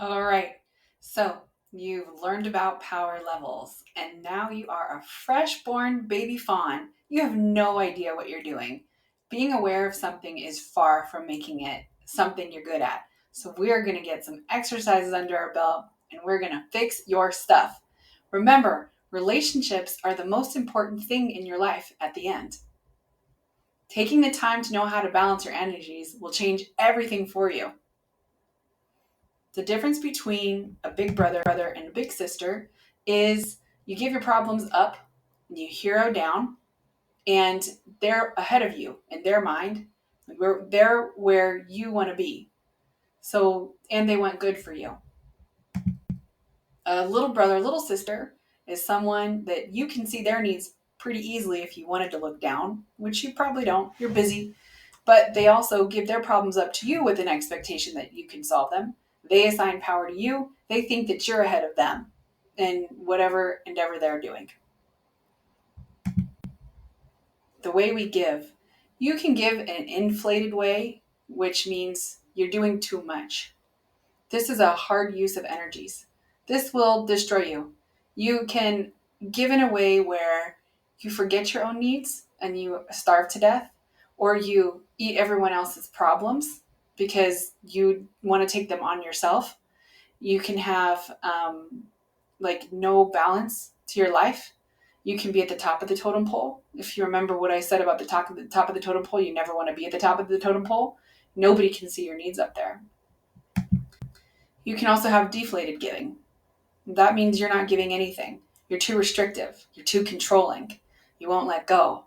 All right. So you've learned about power levels, and now you are a fresh born baby fawn. You have no idea what you're doing. Being aware of something is far from making it something you're good at. So we are going to get some exercises under our belt and we're going to fix your stuff. Remember, relationships are the most important thing in your life at the end. Taking the time to know how to balance your energies will change everything for you. The difference between a big brother and a big sister is you give your problems up, you hero down, and they're ahead of you in their mind. They're where you want to be. So, and they want good for you. A little brother, little sister is someone that you can see their needs pretty easily if you wanted to look down, which you probably don't. You're busy. But they also give their problems up to you with an expectation that you can solve them. They assign power to you. They think that you're ahead of them in whatever endeavor they're doing. The way we give, you can give in an inflated way, which means you're doing too much. This is a hard use of energies. This will destroy you. You can give in a way where you forget your own needs and you starve to death, or you eat everyone else's problems because you want to take them on yourself. You can have like no balance to your life. You can be at the top of the totem pole. If you remember what I said about the top of the totem pole, you never want to be at the top of the totem pole. Nobody can see your needs up there. You can also have deflated giving. That means you're not giving anything. You're too restrictive. You're too controlling. You won't let go.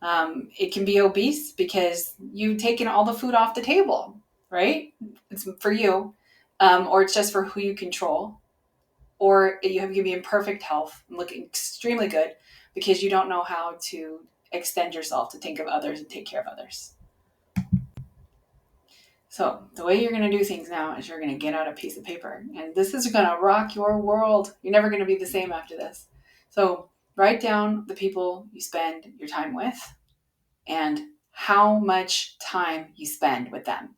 It can be obese because you've taken all the food off the table, right? It's for you, or it's just for who you control. Or you can be in perfect health and looking extremely good because you don't know how to extend yourself to think of others and take care of others. So the way you're going to do things now is you're going to get out a piece of paper, and this is going to rock your world. You're never going to be the same after this. So write down the people you spend your time with and how much time you spend with them.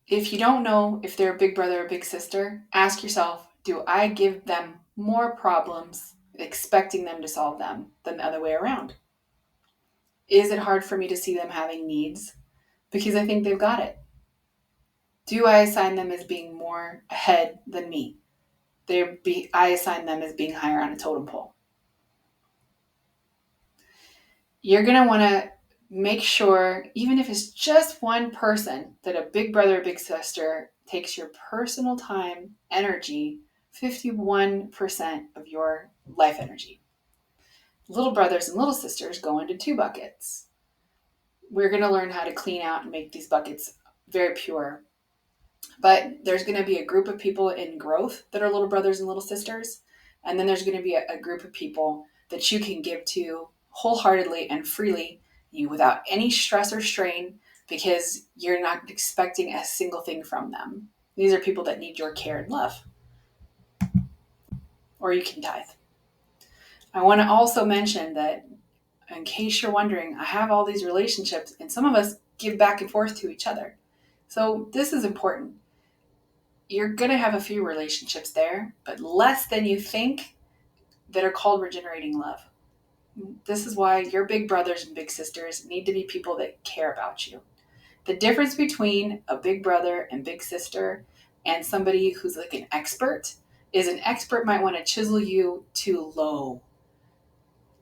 If you don't know if they're a big brother or big sister, ask yourself, do I give them more problems expecting them to solve them than the other way around? Is it hard for me to see them having needs because I think they've got it? Do I assign them as being more ahead than me? I assign them as being higher on a totem pole. You're going to want to make sure, even if it's just one person, that a big brother or big sister takes your personal time, energy, 51% of your life energy. Little brothers and little sisters go into two buckets. We're going to learn how to clean out and make these buckets very pure. But there's going to be a group of people in growth that are little brothers and little sisters. And then there's going to be a group of people that you can give to wholeheartedly and freely, you without any stress or strain, because you're not expecting a single thing from them. These are people that need your care and love. Or you can tithe. I want to also mention that, in case you're wondering, I have all these relationships, and some of us give back and forth to each other. So this is important. You're going to have a few relationships there, but less than you think, that are called regenerating love. This is why your big brothers and big sisters need to be people that care about you. The difference between a big brother and big sister and somebody who's like an expert is an expert might want to chisel you too low.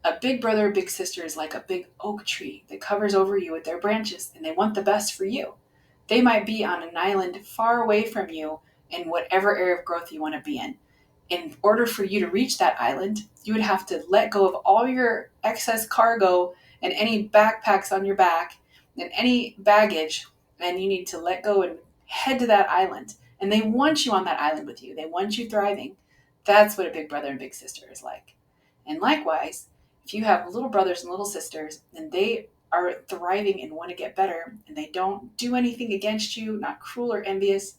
A big brother or big sister is like a big oak tree that covers over you with their branches, and they want the best for you. They might be on an island far away from you in whatever area of growth you want to be in. In order for you to reach that island, you would have to let go of all your excess cargo and any backpacks on your back and any baggage, and you need to let go and head to that island. And they want you on that island with you. They want you thriving. That's what a big brother and big sister is like. And likewise, if you have little brothers and little sisters and they are thriving and want to get better and they don't do anything against you, not cruel or envious,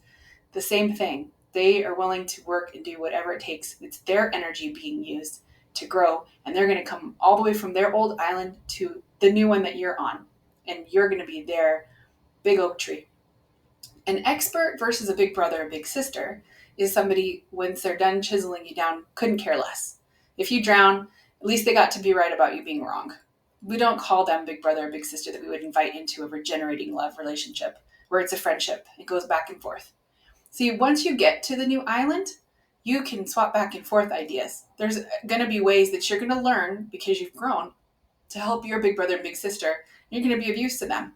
the same thing. They are willing to work and do whatever it takes. It's their energy being used to grow, and they're going to come all the way from their old island to the new one that you're on. And you're going to be there big oak tree. An expert versus a big brother or big sister is somebody, once they're done chiseling you down, couldn't care less. If you drown, at least they got to be right about you being wrong. We don't call them big brother or big sister that we would invite into a regenerating love relationship where it's a friendship. It goes back and forth. See, once you get to the new island, you can swap back and forth ideas. There's going to be ways that you're going to learn because you've grown to help your big brother and big sister. You're going to be of use to them.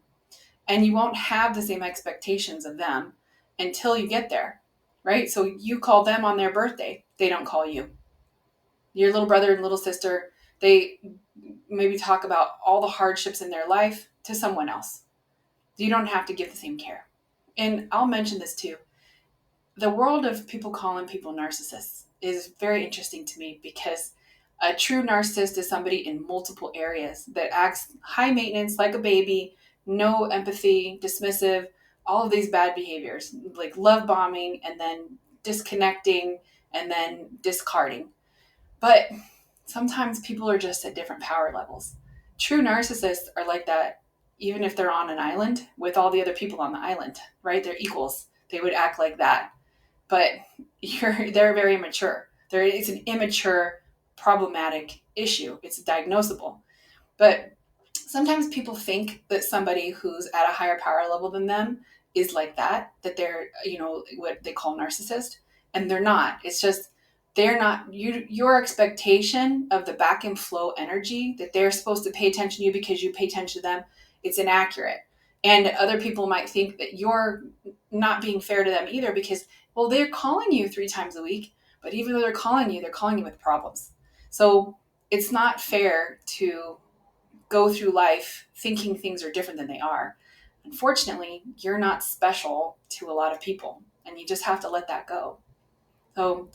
And you won't have the same expectations of them until you get there, right? So you call them on their birthday. They don't call you. Your little brother and little sister, they maybe talk about all the hardships in their life to someone else. You don't have to give the same care. And I'll mention this too. The world of people calling people narcissists is very interesting to me because a true narcissist is somebody in multiple areas that acts high maintenance, like a baby, no empathy, dismissive, all of these bad behaviors, like love bombing and then disconnecting and then discarding. But sometimes people are just at different power levels. True narcissists are like that, even if they're on an island with all the other people on the island, right? They're equals. They would act like that. But they're very immature. It's an immature, problematic issue. It's diagnosable. But sometimes people think that somebody who's at a higher power level than them is like that they're, what they call narcissist, and they're not. It's just they're not your expectation of the back and flow energy that they're supposed to pay attention to you because you pay attention to them. It's inaccurate. And other people might think that you're not being fair to them either because, well, they're calling you 3 times a week, but even though they're calling you with problems. So it's not fair to go through life thinking things are different than they are. Unfortunately, you're not special to a lot of people, and you just have to let that go. So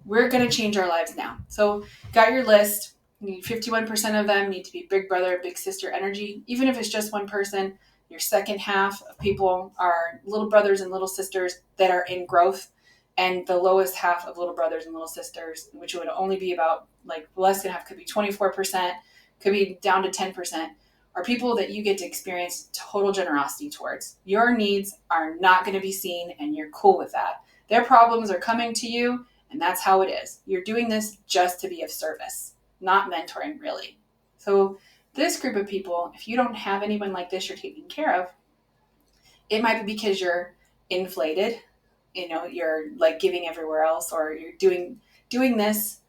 we're going to change our lives now. So got your list. 51% of them need to be big brother, big sister energy. Even if it's just one person, your second half of people are little brothers and little sisters that are in growth. And the lowest half of little brothers and little sisters, which would only be about like less than half, could be 24%, could be down to 10%, are people that you get to experience total generosity towards. Your needs are not going to be seen, and you're cool with that. Their problems are coming to you, and that's how it is. You're doing this just to be of service, not mentoring, really. So this group of people, if you don't have anyone like this you're taking care of, it might be because you're inflated, you're like giving everywhere else, or you're doing this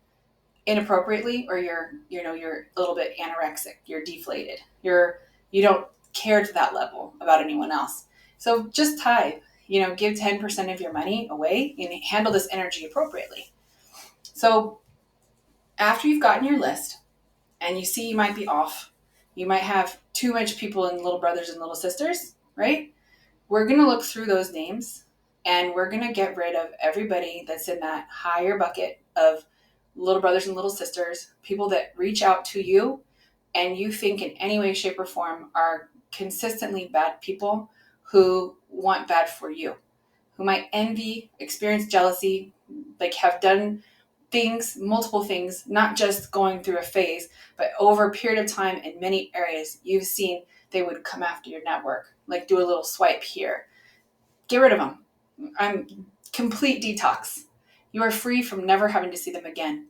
inappropriately, or you're a little bit anorexic, you're deflated, you don't care to that level about anyone else. So just tithe, give 10% of your money away and handle this energy appropriately. So after you've gotten your list and you see you might be off, you might have too much people in little brothers and little sisters, right? We're going to look through those names and we're going to get rid of everybody that's in that higher bucket of little brothers and little sisters, people that reach out to you and you think in any way, shape, or form are consistently bad people who want bad for you, who might envy, experience jealousy, like have done things, multiple things, not just going through a phase, but over a period of time in many areas you've seen they would come after your network, like do a little swipe here. Get rid of them. I'm complete detox. You are free from never having to see them again.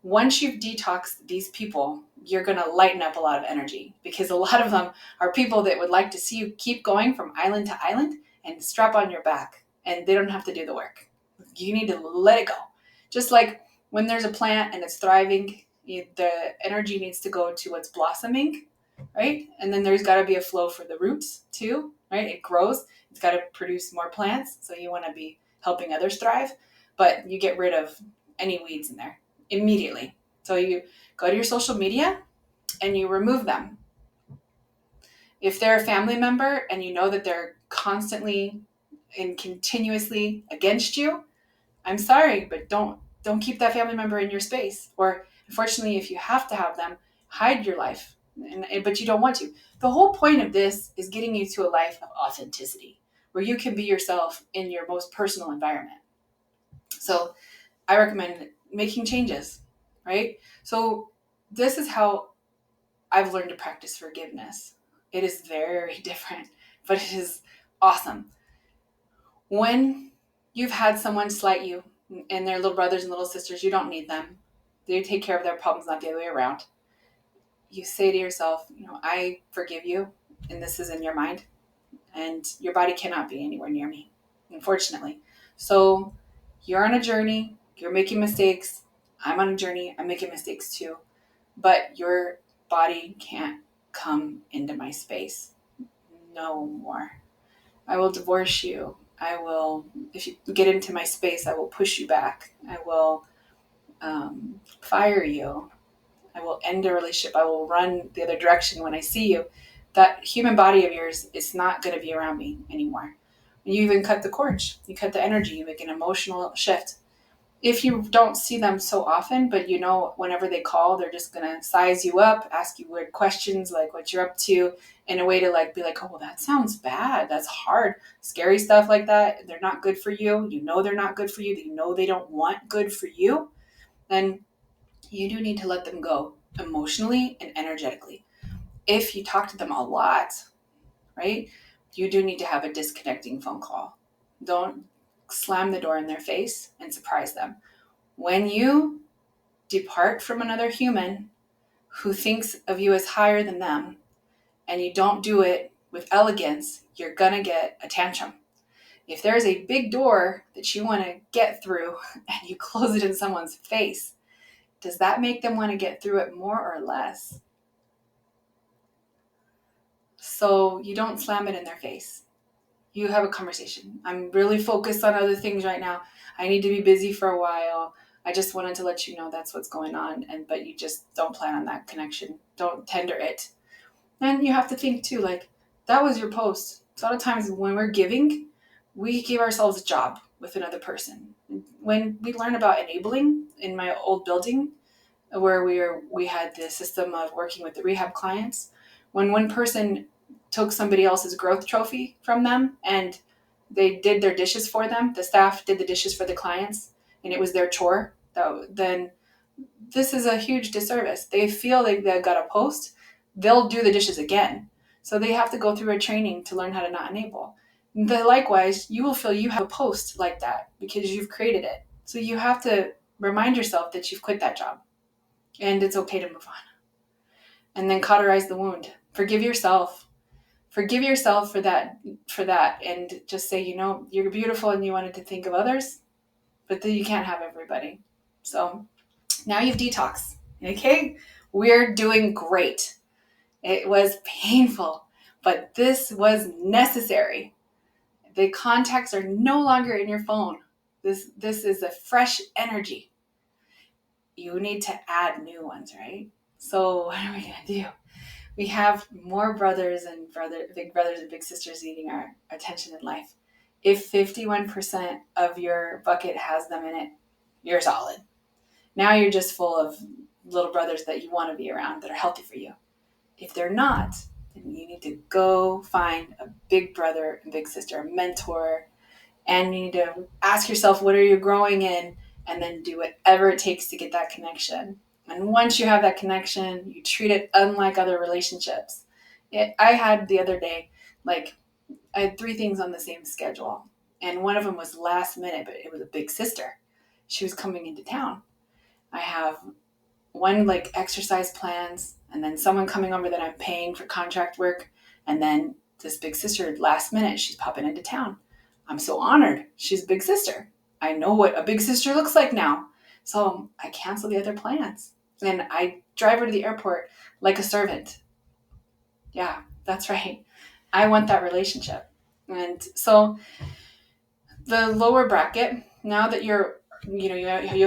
Once you've detoxed these people, you're going to lighten up a lot of energy because a lot of them are people that would like to see you keep going from island to island and strap on your back, and they don't have to do the work. You need to let it go. Just like when there's a plant and it's thriving, the energy needs to go to what's blossoming, right? And then there's got to be a flow for the roots too, right? It grows. It's got to produce more plants. So you want to be helping others thrive, but you get rid of any weeds in there immediately. So you go to your social media and you remove them. If they're a family member and you know that they're constantly and continuously against you, I'm sorry, but don't keep that family member in your space. Or unfortunately, if you have to have them, hide your life, but you don't want to. The whole point of this is getting you to a life of authenticity, where you can be yourself in your most personal environment. So I recommend making changes, right? So this is how I've learned to practice forgiveness. It is very different, but it is Awesome. When you've had someone slight you and their little brothers and little sisters, you don't need them. They take care of their problems, not the other way around. You say to yourself, I forgive you, and this is in your mind, and your body cannot be anywhere near me, unfortunately. So you're on a journey, you're making mistakes. I'm on a journey, I'm making mistakes too. But your body can't come into my space. No more. I will divorce you. I will, if you get into my space, I will push you back. I will fire you. I will end a relationship. I will run the other direction when I see you. That human body of yours is not going to be around me anymore. You even cut the cords. You cut the energy. You make an emotional shift. If you don't see them so often, but whenever they call, they're just going to size you up, ask you weird questions like what you're up to, in a way to be like, oh, well, that sounds bad. That's hard. Scary stuff like that. They're not good for you. They're not good for you. They don't want good for you. Then you do need to let them go emotionally and energetically. If you talk to them a lot, right, you do need to have a disconnecting phone call. Don't slam the door in their face and surprise them. When you depart from another human who thinks of you as higher than them, and you don't do it with elegance, you're going to get a tantrum. If there's a big door that you want to get through and you close it in someone's face, does that make them want to get through it more or less? So you don't slam it in their face. You have a conversation. I'm really focused on other things right now. I need to be busy for a while. I just wanted to let you know that's what's going on. But you just don't plan on that connection. Don't tender it. And you have to think too, that was your post. So a lot of times when we're giving, we give ourselves a job with another person. When we learn about enabling in my old building, where we had the system of working with the rehab clients, when one person took somebody else's growth trophy from them and they did their dishes for them, the staff did the dishes for the clients, and it was their chore, then this is a huge disservice. They feel like they've got a post, they'll do the dishes again. So they have to go through a training to learn how to not enable. Likewise, you will feel you have a post like that because you've created it. So you have to remind yourself that you've quit that job and it's okay to move on. And then cauterize the wound. Forgive yourself. Forgive yourself for that, and just say, you're beautiful and you wanted to think of others, but then you can't have everybody. So now you've detoxed. Okay? We're doing great. It was painful, but this was necessary. The contacts are no longer in your phone. This is a fresh energy. You need to add new ones, right? So what are we going to do? We have more big brothers and big sisters needing our attention in life. If 51% of your bucket has them in it, you're solid. Now you're just full of little brothers that you want to be around that are healthy for you. If they're not, then you need to go find a big brother and big sister, a mentor, and you need to ask yourself, what are you growing in? And then do whatever it takes to get that connection. And once you have that connection, you treat it unlike other relationships. I had the other day, I had 3 things on the same schedule. And one of them was last minute, but it was a big sister. She was coming into town. I have one exercise plans, and then someone coming over that I'm paying for contract work. And then this big sister, last minute, she's popping into town. I'm so honored. She's a big sister. I know what a big sister looks like now. So I cancel the other plans. And I drive her to the airport like a servant. Yeah, that's right. I want that relationship. And so the lower bracket, now that you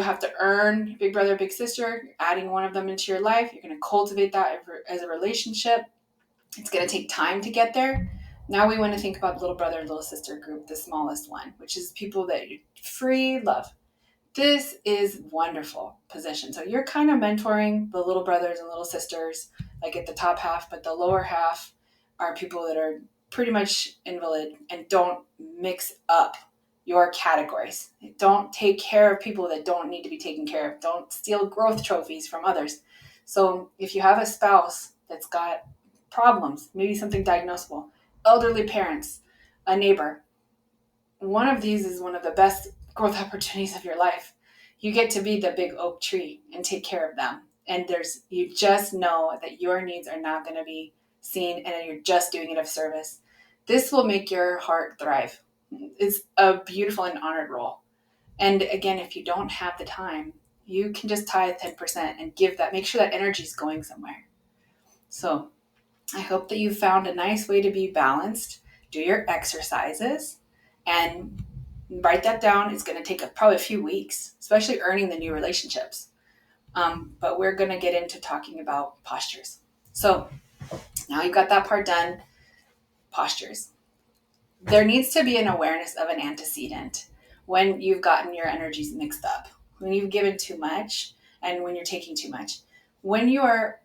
have to earn big brother, big sister, adding one of them into your life, you're going to cultivate that as a relationship. It's going to take time to get there. Now we want to think about little brother, little sister group, the smallest one, which is people that you free love. This is wonderful position. So you're kind of mentoring the little brothers and little sisters, at the top half, but the lower half are people that are pretty much invalid and don't mix up your categories. Don't take care of people that don't need to be taken care of. Don't steal growth trophies from others. So if you have a spouse that's got problems, maybe something diagnosable, elderly parents, a neighbor. One of these is one of the best growth opportunities of your life. You get to be the big oak tree and take care of them. And you just know that your needs are not going to be seen and you're just doing it of service. This will make your heart thrive. It's a beautiful and honored role. And again, if you don't have the time, you can just tithe 10% and give that, make sure that energy is going somewhere. So I hope that you found a nice way to be balanced. Do your exercises and write that down. It's going to take probably a few weeks, especially earning the new relationships. But we're going to get into talking about postures. So now you've got that part done. Postures. There needs to be an awareness of an antecedent when you've gotten your energies mixed up, when you've given too much, and when you're taking too much. When you are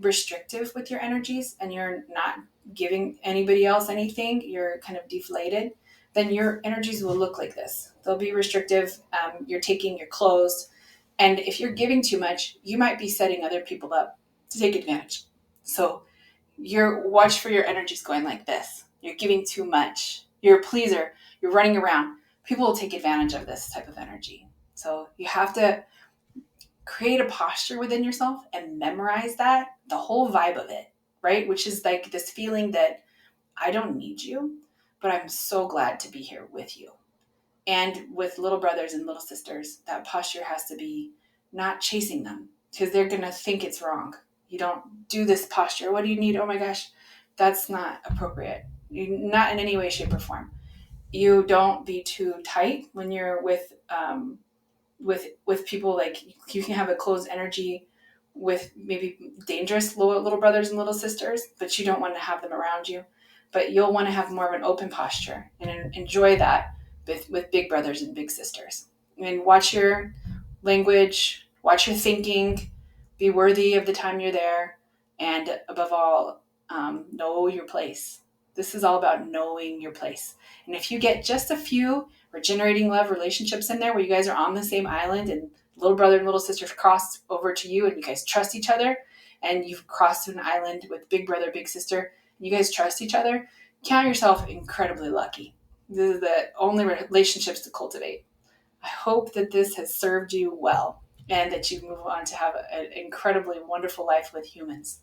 restrictive with your energies and you're not giving anybody else anything, you're kind of deflated, then your energies will look like this. They'll be restrictive. You're taking, you're closed. And if you're giving too much, you might be setting other people up to take advantage. So watch for your energies going like this. You're giving too much. You're a pleaser. You're running around. People will take advantage of this type of energy. So you have to create a posture within yourself and memorize that, the whole vibe of it, right? Which is like this feeling that I don't need you, but I'm so glad to be here with you. And with little brothers and little sisters, that posture has to be not chasing them because they're going to think it's wrong. You don't do this posture. What do you need? Oh my gosh, that's not appropriate. Not in any way, shape, or form. You don't be too tight when you're with people. Like you can have a closed energy with maybe dangerous little brothers and little sisters, but you don't want to have them around you. But you'll want to have more of an open posture and enjoy that with big brothers and big sisters. And watch your language, watch your thinking, be worthy of the time you're there, and above all, know your place. This is all about knowing your place. And if you get just a few regenerating love relationships in there where you guys are on the same island and little brother and little sister cross over to you and you guys trust each other and you've crossed to an island with big brother, big sister, and you guys trust each other, count yourself incredibly lucky. This is the only relationships to cultivate. I hope that this has served you well and that you move on to have an incredibly wonderful life with humans.